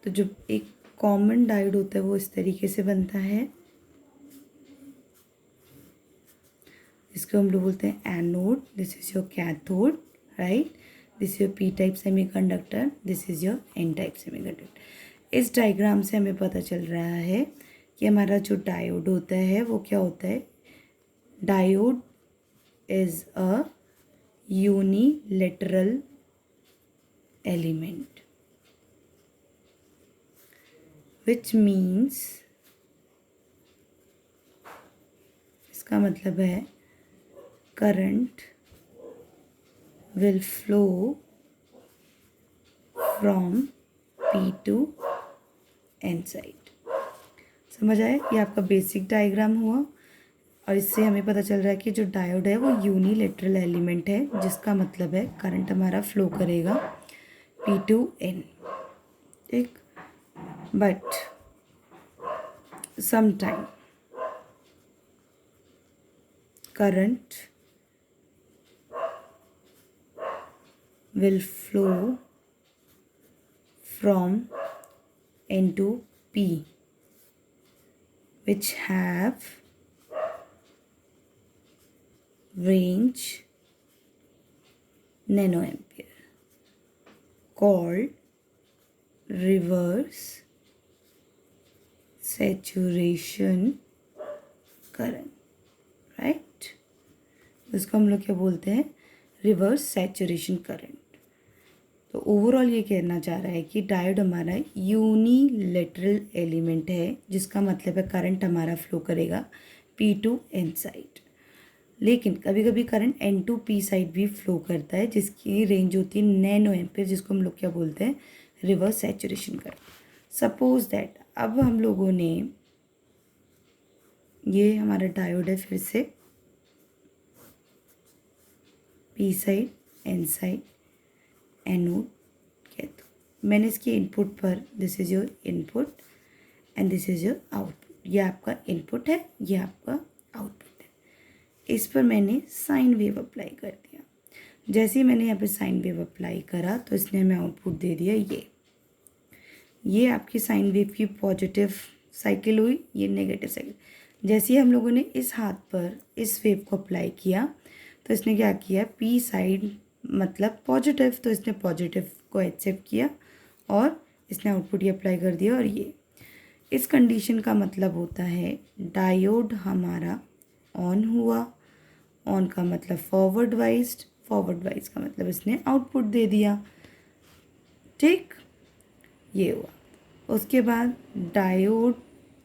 तो जो एक कॉमन डायोड होता है वो इस तरीके से बनता है, इसको हम लोग बोलते हैं anode, this is your cathode, right. This is your P type semiconductor, this is your N type semiconductor. इस डायग्राम से हमें पता चल रहा है कि हमारा जो डायोड होता है वो क्या होता है। Diode is a unilateral element, which means, इसका मतलब है current will flow from P to N side। समझ आया? ये आपका बेसिक डायग्राम हुआ और इससे हमें पता चल रहा है कि जो डायोड है वो यूनिलैटरल एलिमेंट है, जिसका मतलब है करंट हमारा फ्लो करेगा P to N, ठीक। But sometime current will flow from N to P, which have range nanoampere, called reverse saturation current, right। इसको हम लोग क्या बोलते हैं, रिवर्स सैचुरेशन करंट। तो ओवरऑल ये कहना चाह रहा है कि डायोड हमारा यूनिलैटरल एलिमेंट है, जिसका मतलब है करंट हमारा फ्लो करेगा P टू N साइड, लेकिन कभी कभी current N to P side भी फ्लो करता है, जिसकी रेंज होती है नैनो एम्पियर, जिसको हम लोग क्या बोलते हैं, reverse saturation current. Suppose that अब हम लोगों ने, ये हमारा डायोड है, फिर से P side, N side, anode, cathode. मैंने इसके इनपुट पर, this is your input and this is your output, ये आपका इनपुट है, ये आपका आउटपुट है। इस पर मैंने साइन वेव अप्लाई कर दिया। जैसे ही मैंने यहाँ पे साइन वेव अप्लाई करा तो इसने हमें आउटपुट दे दिया ये आपकी साइन वेव की पॉजिटिव साइकिल हुई, ये नेगेटिव साइकिल। जैसे ही हम लोगों ने इस हाथ पर इस वेव को अप्लाई किया तो इसने क्या किया, पी साइड मतलब पॉजिटिव, तो इसने पॉजिटिव को एक्सेप्ट किया और इसने आउटपुट ये अप्लाई कर दिया। और ये इस कंडीशन का मतलब होता है डायोड हमारा ऑन हुआ, ऑन का मतलब फॉरवर्ड वाइज का मतलब इसने आउटपुट दे दिया, ठीक, ये हुआ। उसके बाद डायोड,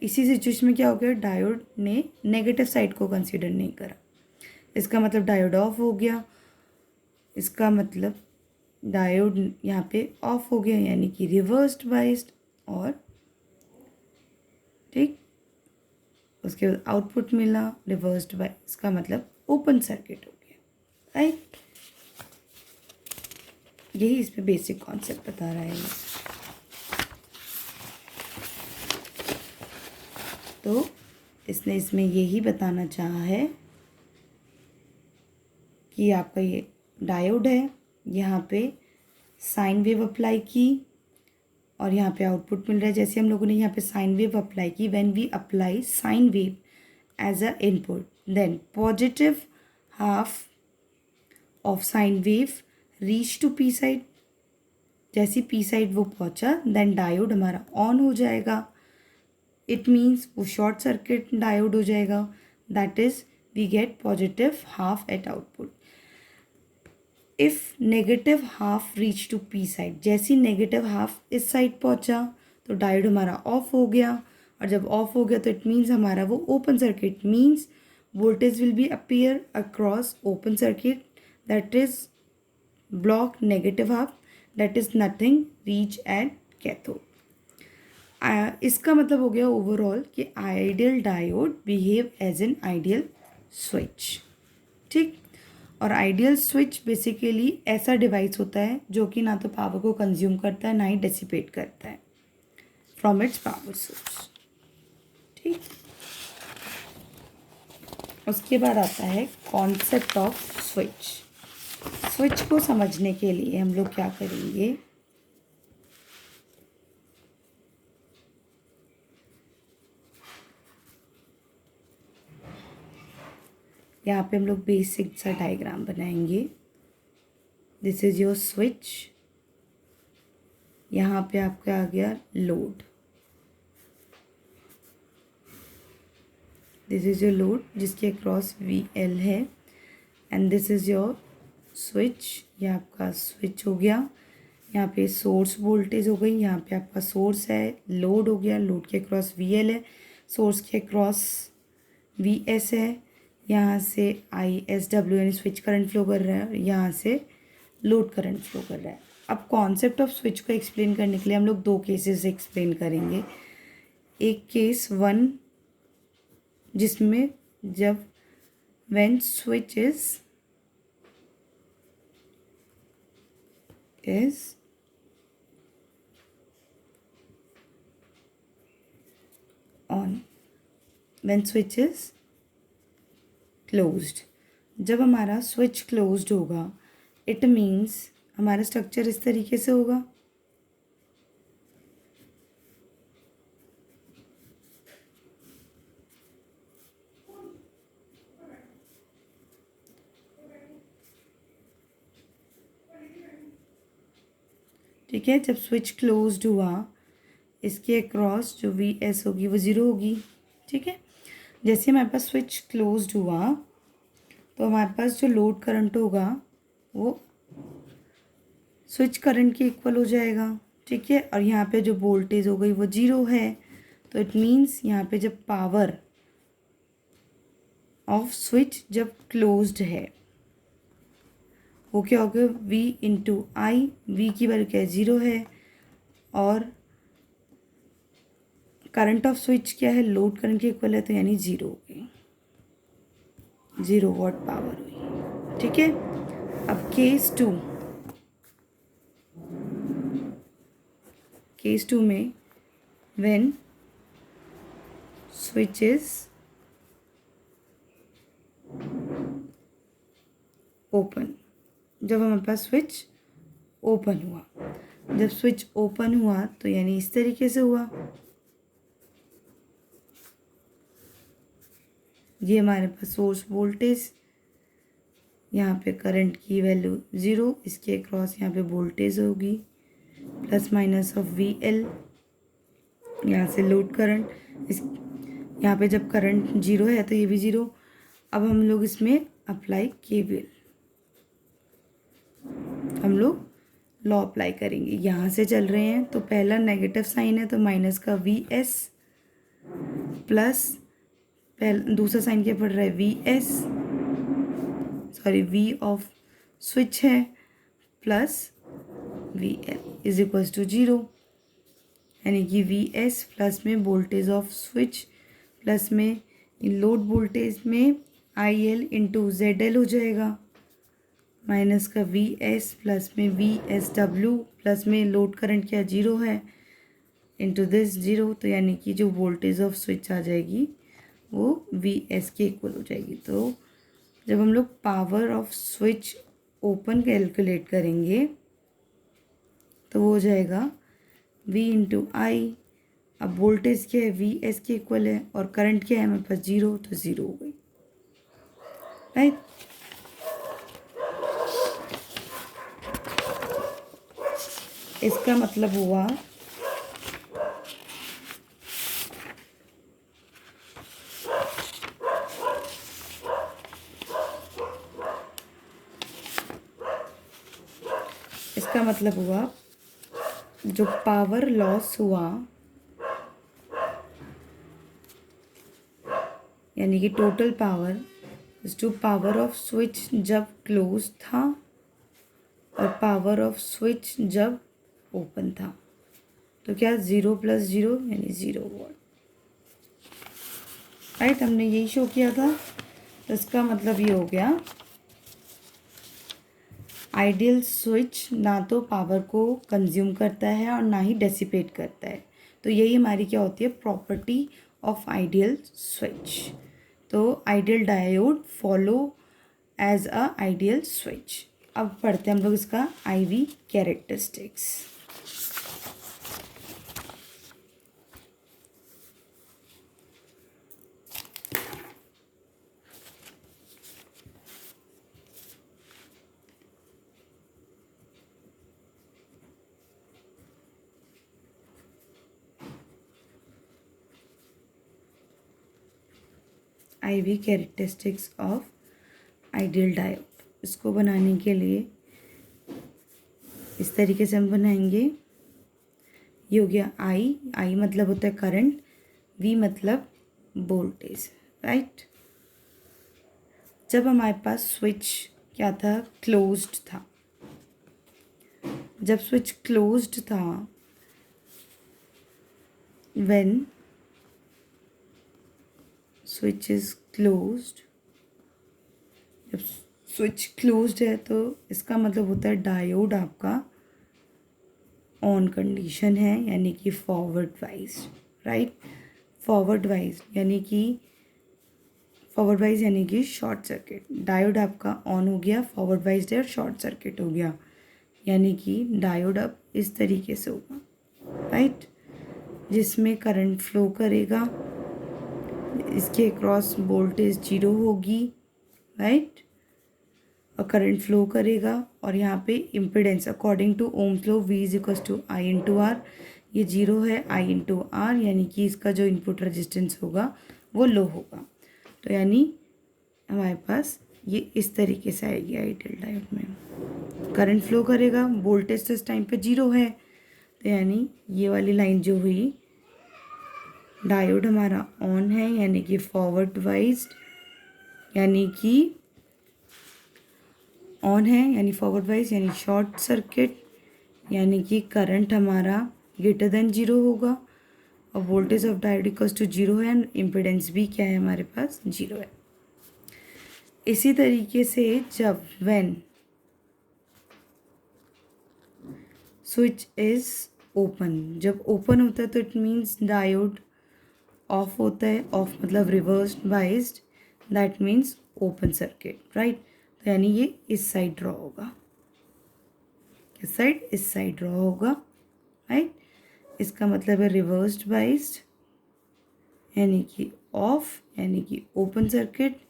इसी सिचुएशन में क्या हो गया, डायोड ने नेगेटिव साइड को कंसीडर नहीं करा, इसका मतलब डायोड ऑफ हो गया, इसका मतलब डायोड यहाँ पे ऑफ हो गया, यानी कि रिवर्स्ड बाइस्ड, और ठीक, उसके बाद आउटपुट मिला रिवर्स्ड बाय, इसका मतलब ओपन सर्किट हो गया, राइट। यही इसमें बेसिक कॉन्सेप्ट बता रहा है ये। तो इसने इसमें यही बताना चाहा है कि आपका ये डायोड है, यहाँ पे साइन वेव अप्लाई की और यहाँ पे आउटपुट मिल रहा है। जैसे हम लोगों ने यहाँ पे साइन वेव अप्लाई की, when we apply sine wave as a input, then positive half of sine wave reach to P side. जैसे पी साइड वो पहुँचा, देन डायोड हमारा ऑन हो जाएगा, इट मीन्स वो शॉर्ट सर्किट डायोड हो जाएगा, that is we get positive half at output. If negative half reach to P side, जैसी नेगेटिव हाफ इस साइड पहुंचा तो डायोड हमारा ऑफ हो गया, और जब ऑफ हो गया तो इट मीन्स हमारा वो open circuit, means voltage will be appear across open circuit, that is block negative half, that is nothing reach at cathode. इसका मतलब हो गया ओवरऑल कि ideal diode behave as an ideal switch, ठीक। और ideal switch basically ऐसा device होता है जो कि ना तो पावर को कंज्यूम करता है, ना ही डिसिपेट करता है फ्रॉम इट्स पावर सोर्स, ठीक। उसके बाद आता है कॉन्सेप्ट ऑफ स्विच। स्विच को समझने के लिए हम लोग क्या करेंगे, यहाँ पे हम लोग बेसिक सा डायग्राम बनाएंगे। This is your switch. यहाँ पे आपका आ गया load. This is your load जिसके अक्रॉस VL है and this is your switch. ये आपका स्विच हो गया। यहाँ पे सोर्स वोल्टेज हो गई, यहाँ पे आपका सोर्स है, लोड हो गया, लोड के अक्रॉस VL है, सोर्स के अक्रॉस VS है, यहाँ से ISW यानी स्विच करंट फ्लो कर रहा है और यहाँ से लोड करंट फ्लो कर रहा है। अब कॉन्सेप्ट ऑफ स्विच को एक्सप्लेन करने के लिए हम लोग दो केसेस एक्सप्लेन करेंगे। एक केस 1 जिसमें जब when switch is on, when switch is closed. जब हमारा स्विच क्लोज्ड होगा इट मीन्स हमारा स्ट्रक्चर इस तरीके से होगा। ठीक है, जब स्विच क्लोज्ड हुआ इसके अक्रॉस जो VS होगी वो ज़ीरो होगी। ठीक है, जैसे हमारे पास स्विच क्लोज्ड हुआ तो हमारे पास जो लोड करंट होगा वो स्विच करंट के इक्वल हो जाएगा। ठीक है, और यहाँ पे जो वोल्टेज हो गई वो ज़ीरो है, तो इट मीन्स यहाँ पे जब पावर ऑफ स्विच जब क्लोज्ड है वो क्या हो गया V/I। V की वैल्यू क्या है, ज़ीरो है, और करंट ऑफ स्विच क्या है, लोड करंट के इक्वल है, तो यानी ज़ीरो हो गई, 0 वाट पावर हुई। ठीक है, अब केस टू में व्हेन स्विच इज ओपन, जब हमारे पास स्विच ओपन हुआ, जब स्विच ओपन हुआ तो यानी इस तरीके से हुआ। ये हमारे पास सोर्स वोल्टेज, यहाँ पे करंट की वैल्यू ज़ीरो, इसके अक्रॉस यहाँ पे वोल्टेज होगी प्लस माइनस ऑफ VL, यहाँ से लोड करंट, इस यहाँ पे जब करंट ज़ीरो है तो ये भी ज़ीरो। अब हम लोग इसमें अप्लाई KVL, हम लोग लॉ अप्लाई करेंगे। यहाँ से चल रहे हैं तो पहला नेगेटिव साइन है तो माइनस का VS प्लस दूसरा साइन क्या पड़ रहा है VS, sorry V off switch है plus VL is equals to 0, यानी कि VS प्लस में वोल्टेज ऑफ स्विच प्लस में लोड वोल्टेज में IL इंटू ZL हो जाएगा, माइनस का VS प्लस में VSW प्लस में लोड करंट क्या 0 है इंटू दिस 0, तो यानी कि जो वोल्टेज ऑफ स्विच आ जाएगी वो VS के इक्वल हो जाएगी। तो जब हम लोग power off switch open calculate करेंगे तो वो हो जाएगा V/I। अब वोल्टेज क्या है, VS के इक्वल है, और करंट क्या है हमारे पास 0, तो 0 हो गई, राइट। इसका मतलब हुआ जो पावर लॉस हुआ यानी कि टोटल पावर जो पावर ऑफ स्विच जब क्लोज था और पावर ऑफ स्विच जब ओपन था, तो क्या 0 प्लस 0 यानी 0 वॉट, राइट। हमने यही शो किया था, तो इसका मतलब ये हो गया आइडियल स्विच ना तो पावर को कंज्यूम करता है और ना ही डेसिपेट करता है। तो यही हमारी क्या होती है प्रॉपर्टी ऑफ आइडियल स्विच। तो ideal diode follow as a ideal switch. अब पढ़ते हैं हम लोग इसका IV characteristics. IV characteristics of ideal diode. इसको बनाने के लिए इस तरीके से हम बनाएंगे। ये हो गया I मतलब होता है करंट, V मतलब वोल्टेज, राइट। जब हमारे पास स्विच क्या था, क्लोज्ड था, जब स्विच क्लोज्ड था, व्हेन स्विच इज क्लोज्ड, जब स्विच क्लोज्ड है तो इसका मतलब होता है डायोड आपका ऑन कंडीशन है, यानी कि forward wise, right. Forward wise यानी कि शॉर्ट सर्किट। डायोड आपका ऑन हो गया, फॉरवर्ड वाइज है और शॉर्ट सर्किट हो गया, यानी कि डायोड अब इस तरीके से होगा, राइट, जिसमें करंट फ्लो करेगा, इसके अक्रॉस वोल्टेज 0 होगी, राइट, और करंट फ्लो करेगा। और यहाँ पे impedance according to Ohm's law V is equal to I into R, ये 0 है, I इंटू आर, यानी कि इसका जो इनपुट रेजिस्टेंस होगा वो लो होगा। तो यानी हमारे पास ये इस तरीके से आएगी आइडियल डायोड में। करंट फ्लो करेगा, वोल्टेज तो इस टाइम पे 0 है, तो यानी ये वाली लाइन जो हुई, डायोड हमारा ऑन है, यानी कि फॉरवर्ड वाइज, यानी कि ऑन है, यानी फॉरवर्ड वाइज, यानी शॉर्ट सर्किट, यानी कि करंट हमारा ग्रेटर देन 0 होगा और voltage of diode equals to 0 है, एंड इम्पिडेंस भी क्या है हमारे पास 0 है। इसी तरीके से जब व्हेन स्विच इज ओपन, जब ओपन होता है तो इट मीन्स डायोड ऑफ होता है, ऑफ मतलब reversed biased, that means open circuit, right. तो यानी ये इस साइड ड्रॉ होगा, इस साइड ड्रॉ होगा, राइट। इसका मतलब है रिवर्स्ड बाइज्ड, यानी कि ऑफ, यानी कि open circuit,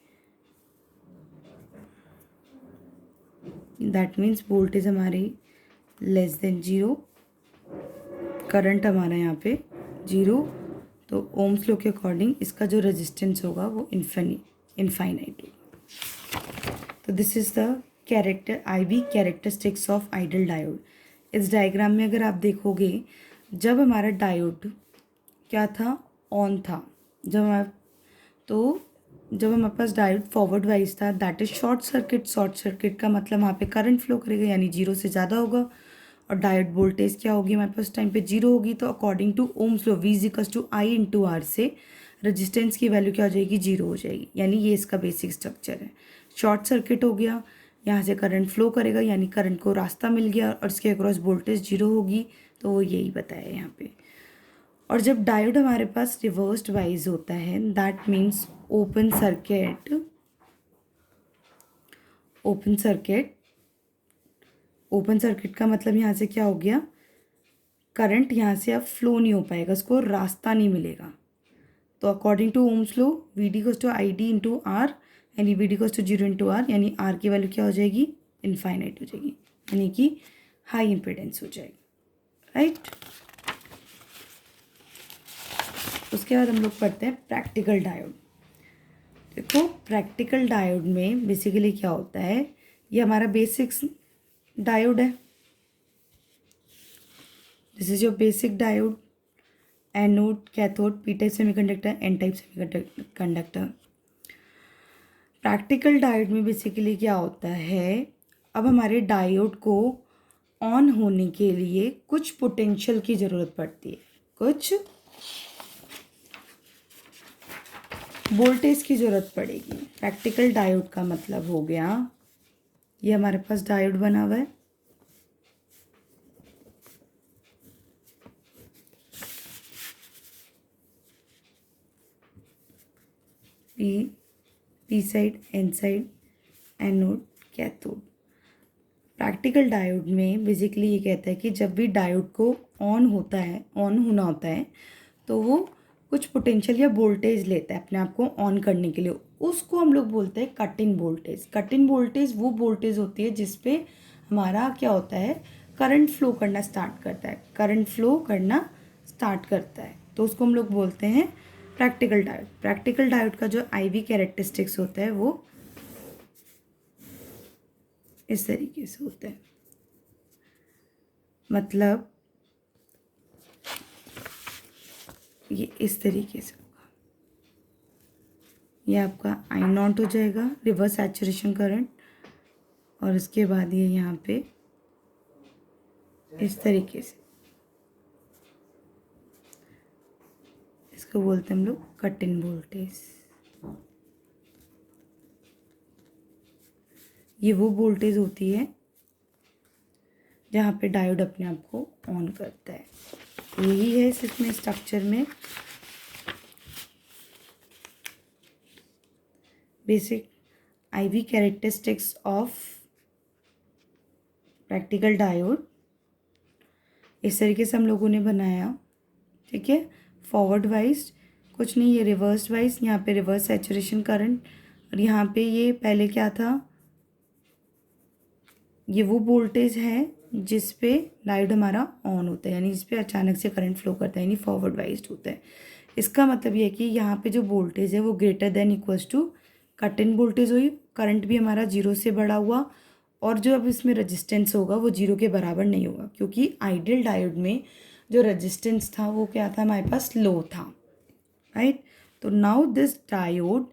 that means voltage हमारी लेस देन 0, करंट हमारा यहाँ पे 0, तो ओम्स लॉ के अकॉर्डिंग इसका जो रेजिस्टेंस होगा वो इनफाइनाइट होगा। तो this is the IV characteristics of ideal diode. इस डायग्राम में अगर आप देखोगे, जब हमारा डायोड क्या था, ऑन था, जब हमारे पास डायोड फॉरवर्ड वाइज था, that is short circuit. Short circuit का मतलब वहाँ पे करंट फ्लो करेगा, यानी 0 से ज़्यादा होगा, और डायोड वोल्टेज क्या होगी हमारे पास टाइम पे 0 होगी। तो according to Ohm's law V is equals to I into R से रेजिस्टेंस की वैल्यू क्या हो जाएगी, 0 हो जाएगी, यानी ये इसका बेसिक स्ट्रक्चर है। शॉर्ट सर्किट हो गया, यहाँ से करंट फ्लो करेगा, यानी करंट को रास्ता मिल गया और इसके अक्रॉस वोल्टेज 0 होगी, तो वो यही बताया यहाँ पे। और जब डायोड हमारे पास रिवर्स्ड वाइज होता है, that means open circuit, open circuit का मतलब यहाँ से क्या हो गया, करंट यहाँ से अब फ्लो नहीं हो पाएगा, उसको रास्ता नहीं मिलेगा। तो according to Ohm's law V D equals to I D into R, यानी V D equals to 0 into R, यानी आर की वैल्यू क्या हो जाएगी, इनफाइनाइट हो जाएगी, यानी कि हाई इम्पिडेंस हो जाएगी, राइट। उसके बाद हम लोग पढ़ते हैं प्रैक्टिकल डायोड। देखो प्रैक्टिकल डायोड में बेसिकली क्या होता है, ये हमारा बेसिक्स डायोड है, this is your basic diode, anode, cathode, P type semiconductor, N type semiconductor. Practical diode में बेसिकली क्या होता है, अब हमारे डायोड को ऑन होने के लिए कुछ पोटेंशियल की ज़रूरत पड़ती है, कुछ वोल्टेज की ज़रूरत पड़ेगी। प्रैक्टिकल डायोड का मतलब हो गया, ये हमारे पास डायोड बना हुआ है, P side, N side, anode, cathode. Practical diode में बेसिकली ये कहता है कि जब भी डायोड को ऑन होना होता है, तो वो कुछ पोटेंशियल या वोल्टेज लेता है अपने आप को ऑन करने के लिए, उसको हम लोग बोलते हैं cut in voltage. Cut in voltage वो वोल्टेज होती है जिसपे हमारा क्या होता है, करंट फ्लो करना स्टार्ट करता है, तो उसको हम लोग बोलते हैं प्रैक्टिकल डायोड का जो IV कैरेक्टरिस्टिक्स होता है वो इस तरीके से होता है, मतलब ये इस तरीके से होगा। ये आपका I0 हो जाएगा, रिवर्स सैचुरेशन करंट, और उसके बाद ये यहाँ पे इस तरीके से, इसको बोलते हैं हम लोग कट इन वोल्टेज। ये वो वोल्टेज होती है जहाँ पे डायोड अपने आप को ऑन करता है। यही है इसमें स्ट्रक्चर में basic IV characteristics of practical diode. इस तरीके से हम लोगों ने बनाया, ठीक है। फॉरवर्ड वाइज कुछ नहीं, ये रिवर्स वाइज, यहाँ पे रिवर्स सैचुरेशन करंट, और यहाँ पे ये पहले क्या था, ये वो वोल्टेज है जिस पे डायोड हमारा ऑन होता है, यानी जिस पे अचानक से करंट फ्लो करता है, यानी फॉरवर्ड वाइज होता है। इसका मतलब ये है कि यहाँ पे जो वोल्टेज है वो greater than equals to cut in voltage हुई, करंट भी हमारा 0 से बड़ा हुआ, और जो अब इसमें रजिस्टेंस होगा वो 0 के बराबर नहीं होगा, क्योंकि आइडियल डायोड में जो रजिस्टेंस था वो क्या था, हमारे पास लो था, राइट। तो नाउ दिस डायोड